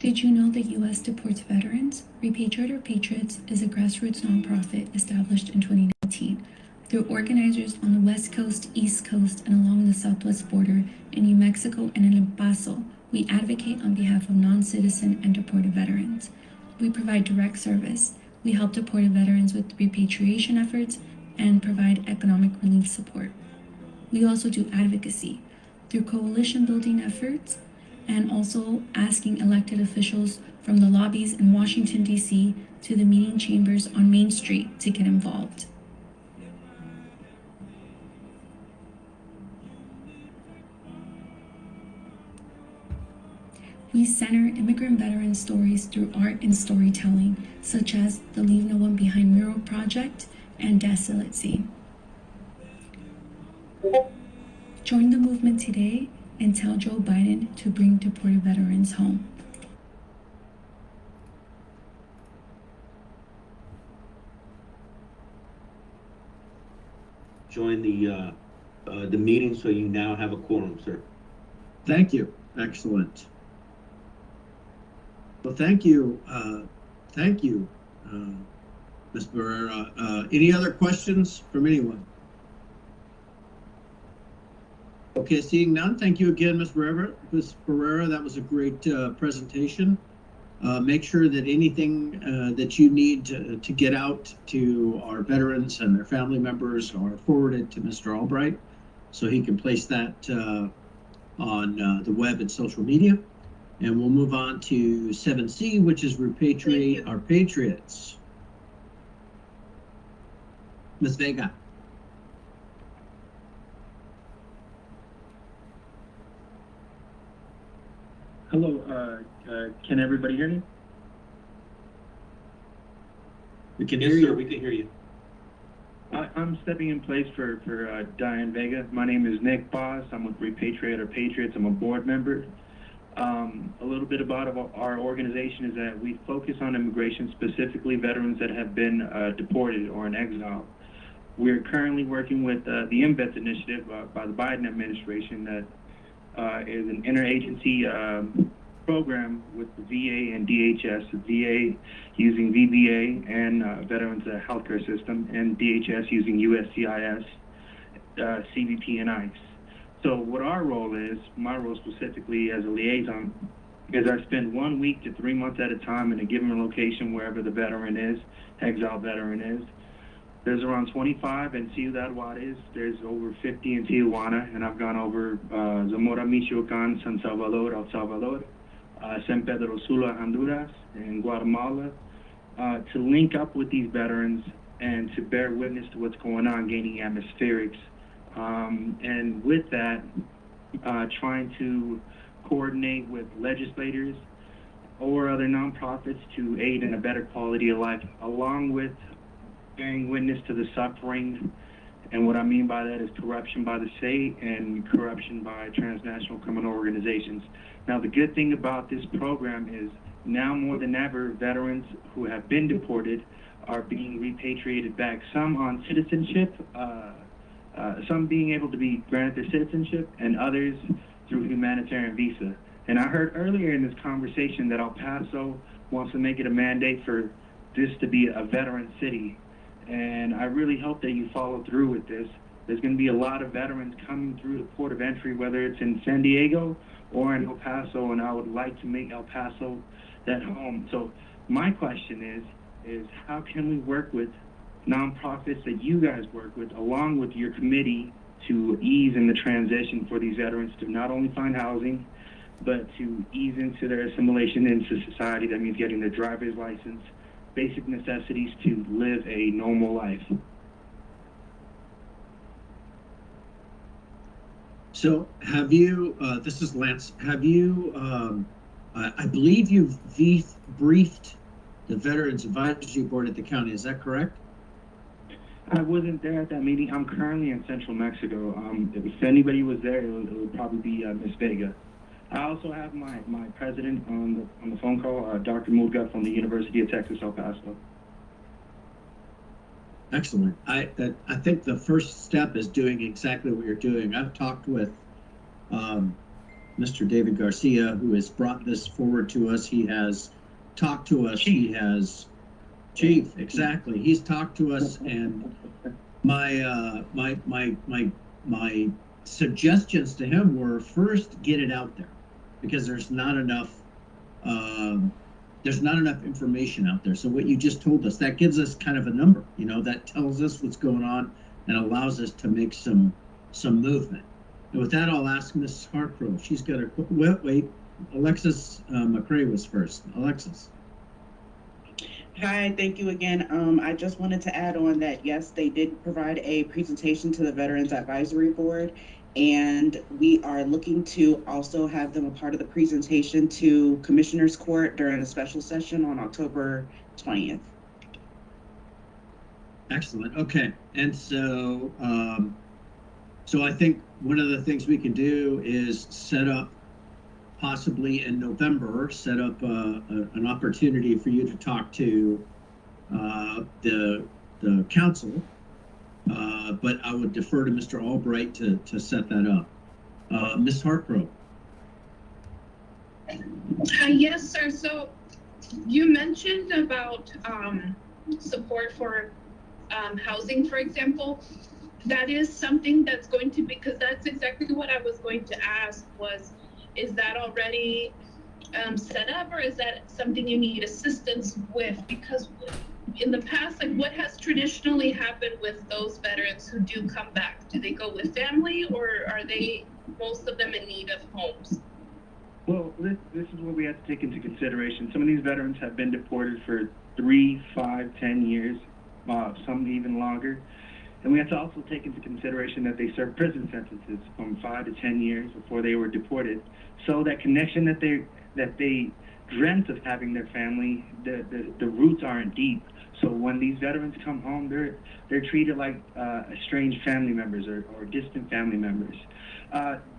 Did you know the U.S. deports veterans? Repatriate Our Patriots is a grassroots nonprofit established in 2019. Through organizers on the West Coast, East Coast, and along the Southwest border in New Mexico and in El Paso, we advocate on behalf of non-citizen and deported veterans. We provide direct service. We help deported veterans with repatriation efforts and provide economic relief support. We also do advocacy through coalition building efforts and also asking elected officials from the lobbies in Washington, D.C. to the meeting chambers on Main Street to get involved. We center immigrant veteran stories through art and storytelling, such as the Leave No One Behind mural project and Desolate Scene. Join the movement today and tell Joe Biden to bring deported veterans home. Join the meeting, so you now have a quorum, sir. Thank you. Excellent. Well, thank you, Ms. Barrera. Any other questions from anyone? Okay, seeing none, thank you again, Ms. Barrera. That was a great presentation. Make sure that anything that you need to get out to our veterans and their family members are forwarded to Mr. Albright, so he can place that on the web and social media. And we'll move on to 7C, which is Repatriate Our Patriots. Ms. Vega. Hello, can everybody hear me? We can Yes, hear sir, you. we can hear you. I'm stepping in place for Diane Vega. My name is Nick Boss. I'm with Repatriate Our Patriots. I'm a board member. A little bit about our organization is that we focus on immigration, specifically veterans that have been deported or in exile. We're currently working with the MVETS initiative by the Biden administration that is an interagency program with the VA and DHS, the VA using VBA and Veterans Healthcare System, and DHS using USCIS, CBP, and ICE. So what our role is, my role specifically as a liaison, is I spend 1 week to 3 months at a time in a given location wherever the veteran is, exiled veteran is. There's around 25 in Ciudad Juarez. There's over 50 in Tijuana, and I've gone over Zamora, Michoacan, San Salvador, El Salvador, San Pedro Sula, Honduras, and Guatemala, to link up with these veterans and to bear witness to what's going on, gaining atmospherics. And with that, trying to coordinate with legislators or other nonprofits to aid in a better quality of life, along with bearing witness to the suffering. And what I mean by that is corruption by the state and corruption by transnational criminal organizations. Now, the good thing about this program is now more than ever, veterans who have been deported are being repatriated back, some on citizenship, some being able to be granted their citizenship, and others through humanitarian visa. And I heard earlier in this conversation that El Paso wants to make it a mandate for this to be a veteran city. And I really hope that you follow through with this. There's going to be a lot of veterans coming through the port of entry, whether it's in San Diego or in El Paso, and I would like to make El Paso that home. So my question is how can we work with nonprofits that you guys work with, along with your committee, to ease in the transition for these veterans to not only find housing, but to ease into their assimilation into society? That means getting their driver's license, basic necessities to live a normal life. So have you, this is Lance, have you, I believe you've briefed the Veterans Advisory Board at the county, is that correct? I wasn't there at that meeting. I'm currently in Central Mexico. If anybody was there, it would probably be Ms. Vega. I also have my president on the phone call, Dr. Mulga from the University of Texas, El Paso. Excellent. I think the first step is doing exactly what you're doing. I've talked with Mr. David Garcia, who has brought this forward to us. He has talked to us. He has, Chief, exactly. He's talked to us, and my suggestions to him were, first, get it out there, because there's not enough information out there. So what you just told us, that gives us kind of a number, that tells us what's going on and allows us to make some movement. And with that, I'll ask Ms. Hartgrove. She's got a wait. Alexis McCrae was first. Alexis. Hi, thank you again. I just wanted to add on that, yes, they did provide a presentation to the Veterans Advisory Board, and we are looking to also have them a part of the presentation to Commissioner's Court during a special session on October 20th. Excellent. Okay. And so, I think one of the things we can do is set up, possibly in November, set up an opportunity for you to talk to the council, but I would defer to Mr. Albright to set that up. Ms. Hartgrove. Yes, sir. So you mentioned about support for housing, for example. That is something that's going to be, because that's exactly what I was going to ask was, is that already set up, or is that something you need assistance with? Because in the past, like, what has traditionally happened with those veterans who do come back? Do they go with family, or are they, most of them, in need of homes? Well, this is what we have to take into consideration. Some of these veterans have been deported for 3, 5, 10 years, some even longer. And we have to also take into consideration that they served prison sentences from 5 to 10 years before they were deported. So that connection that they dreamt of having their family, the roots aren't deep. So when these veterans come home, they're treated like estranged family members or distant family members.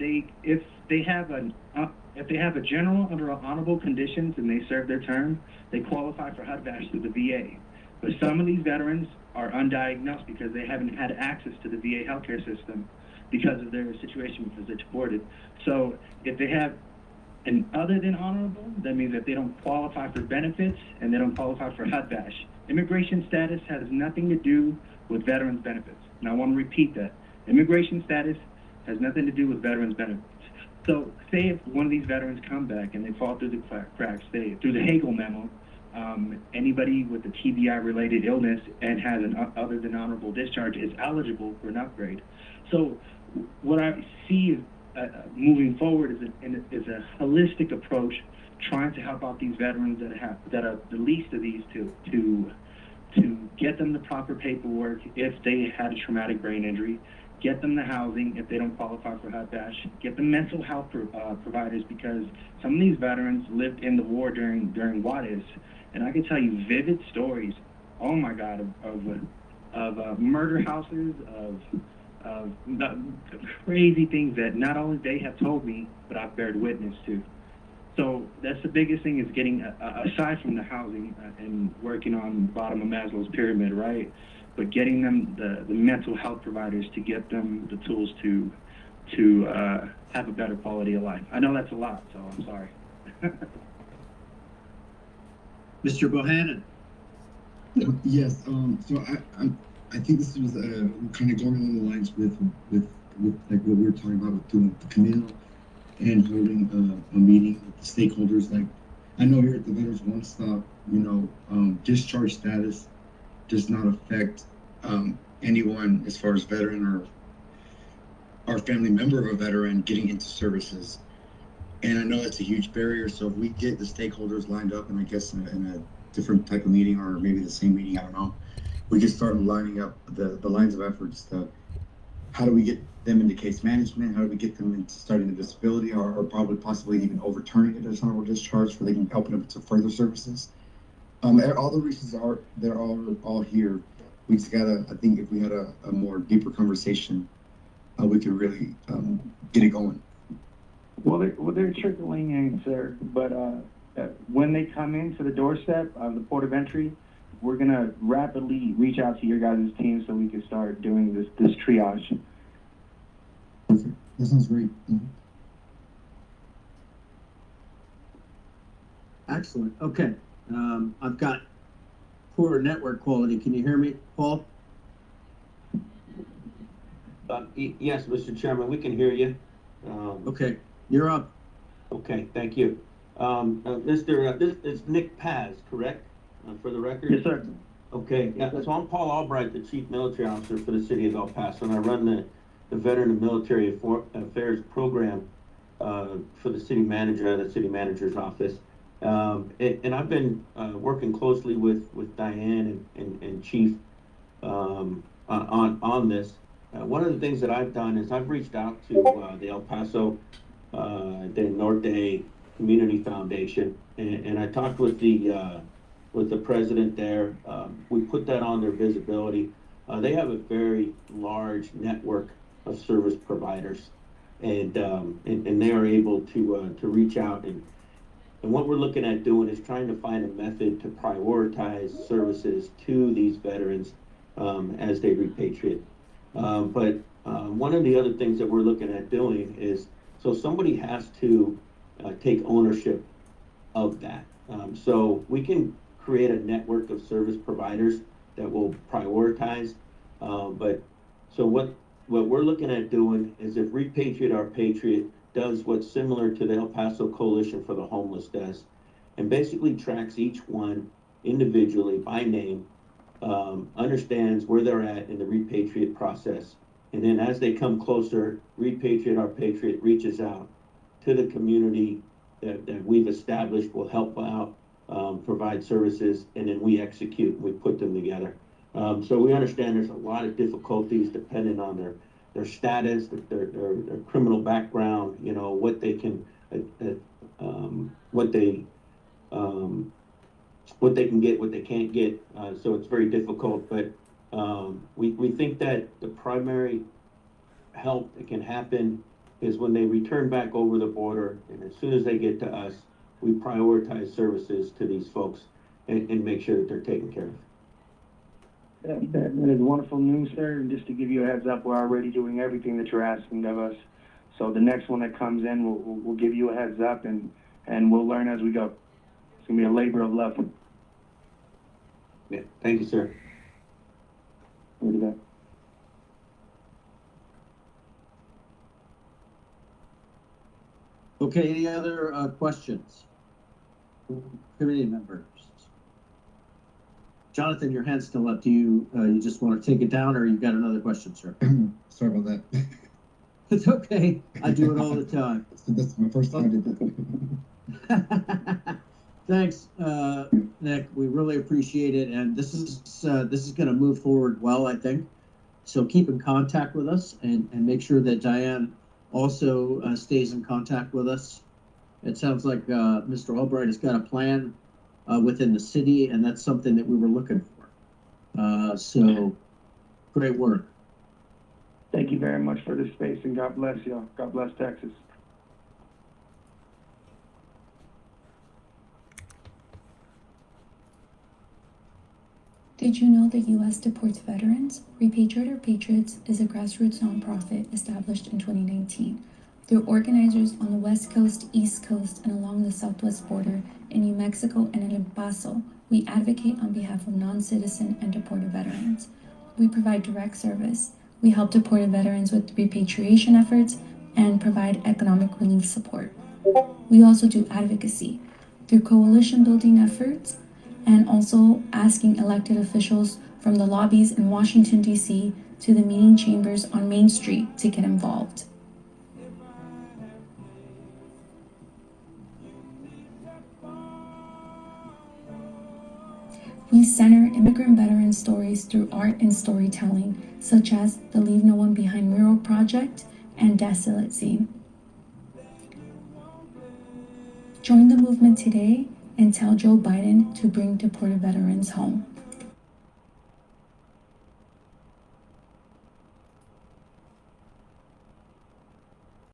If they have a general under honorable conditions and they serve their term, they qualify for HUD-VASH through the VA. But some of these veterans are undiagnosed because they haven't had access to the VA healthcare system because of their situation, because they're deported. So if they have an other than honorable, that means that they don't qualify for benefits and they don't qualify for HUD-VASH. Immigration status has nothing to do with veterans benefits. And I want to repeat that. Immigration status has nothing to do with veterans benefits. So say if one of these veterans come back and they fall through the cracks, through the Hagel memo, anybody with a TBI-related illness and has an other than honorable discharge is eligible for an upgrade. So what I see is moving forward is a holistic approach, trying to help out these veterans that are the least of these to get them the proper paperwork if they had a traumatic brain injury, get them the housing if they don't qualify for HUD-VASH, get them mental health providers, because some of these veterans lived in the war during what is. And I can tell you vivid stories, oh my God, of murder houses, of crazy things that not only they have told me, but I've bared witness to. So that's the biggest thing, is getting, aside from the housing and working on the bottom of Maslow's pyramid, right? But getting them the mental health providers to get them the tools to have a better quality of life. I know that's a lot, so I'm sorry. Mr. Bohannon. Yes. So I think this was kind of going along the lines with like what we were talking about with doing the Camille and holding a meeting with the stakeholders. Like, I know here at the Veterans One Stop, discharge status does not affect anyone as far as veteran or family member of a veteran getting into services. And I know that's a huge barrier. So if we get the stakeholders lined up, and I guess in a different type of meeting, or maybe the same meeting, I don't know, we can start lining up the lines of efforts to how do we get them into case management, how do we get them into starting the disability, or probably possibly even overturning it as honorable discharge so they can open up to further services. All the reasons they're all here. We just gotta, I think if we had a more deeper conversation, we could really get it going. Well, they're trickling in, sir. But when they come into the doorstep of the port of entry, we're gonna rapidly reach out to your guys' team so we can start doing this triage. Perfect. That sounds great. Mm-hmm. Excellent. Okay. I've got poor network quality. Can you hear me, Paul? Yes, Mr. Chairman, we can hear you. Okay, you're up. Okay, thank you. Mr., this is Nick Paz, correct? For the record? Yes, sir. Okay, yeah, so I'm Paul Albright, the Chief Military Officer for the City of El Paso, and I run the Veteran and Military Affairs Program for the city manager at the city manager's office. And I've been working closely with Diane and Chief on this. One of the things that I've done is I've reached out to the El Paso the Norte Community Foundation, and I talked with the president there. We put that on their visibility. They have a very large network of service providers, and they are able to reach out and what we're looking at doing is trying to find a method to prioritize services to these veterans as they repatriate. But one of the other things that we're looking at doing is, so somebody has to take ownership of that. So we can create a network of service providers that will prioritize. But so what we're looking at doing is, if Repatriate Our Patriot does what's similar to the El Paso Coalition for the Homeless does, and basically tracks each one individually by name, understands where they're at in the repatriate process. And then as they come closer, Repatriate Our Patriot reaches out to the community that we've established will help out, provide services, and then we execute, we put them together. So we understand there's a lot of difficulties depending on their status, their criminal background, you know, what they can, what they can get, what they can't get. So it's very difficult, but we think that the primary help that can happen is when they return back over the border, and as soon as they get to us, we prioritize services to these folks and make sure that they're taken care of. That is wonderful news, sir. And just to give you a heads up, we're already doing everything that you're asking of us. So the next one that comes in, we'll give you a heads up, and we'll learn as we go. It's gonna be a labor of love. Yeah, thank you, sir. Look at that. Okay, any other questions? Committee members? Jonathan, your hand's still up. Do you just want to take it down, or you got another question, sir? Sorry about that. It's okay. I do it all the time. That's my first time I did that. Thanks, Nick. We really appreciate it, and this is going to move forward well, I think. So keep in contact with us, and make sure that Diane also stays in contact with us. It sounds like Mr. Albright has got a plan within the city, and that's something that we were looking for. So great work. Thank you very much for this space, and God bless y'all. God bless Texas. Did you know the U.S. deports veterans? Repatriate Our Patriots is a grassroots nonprofit established in 2019. They're organizers on the West Coast, East Coast, and along the Southwest border in New Mexico and in Paso. We advocate on behalf of non-citizen and deported veterans. We provide direct service. We help deported veterans with repatriation efforts and provide economic relief support. We also do advocacy through coalition building efforts and also asking elected officials from the lobbies in Washington, D.C. to the meeting chambers on Main Street to get involved. We center immigrant veteran stories through art and storytelling, such as the Leave No One Behind mural project and Desolate Scene. Join the movement today and tell Joe Biden to bring deported veterans home.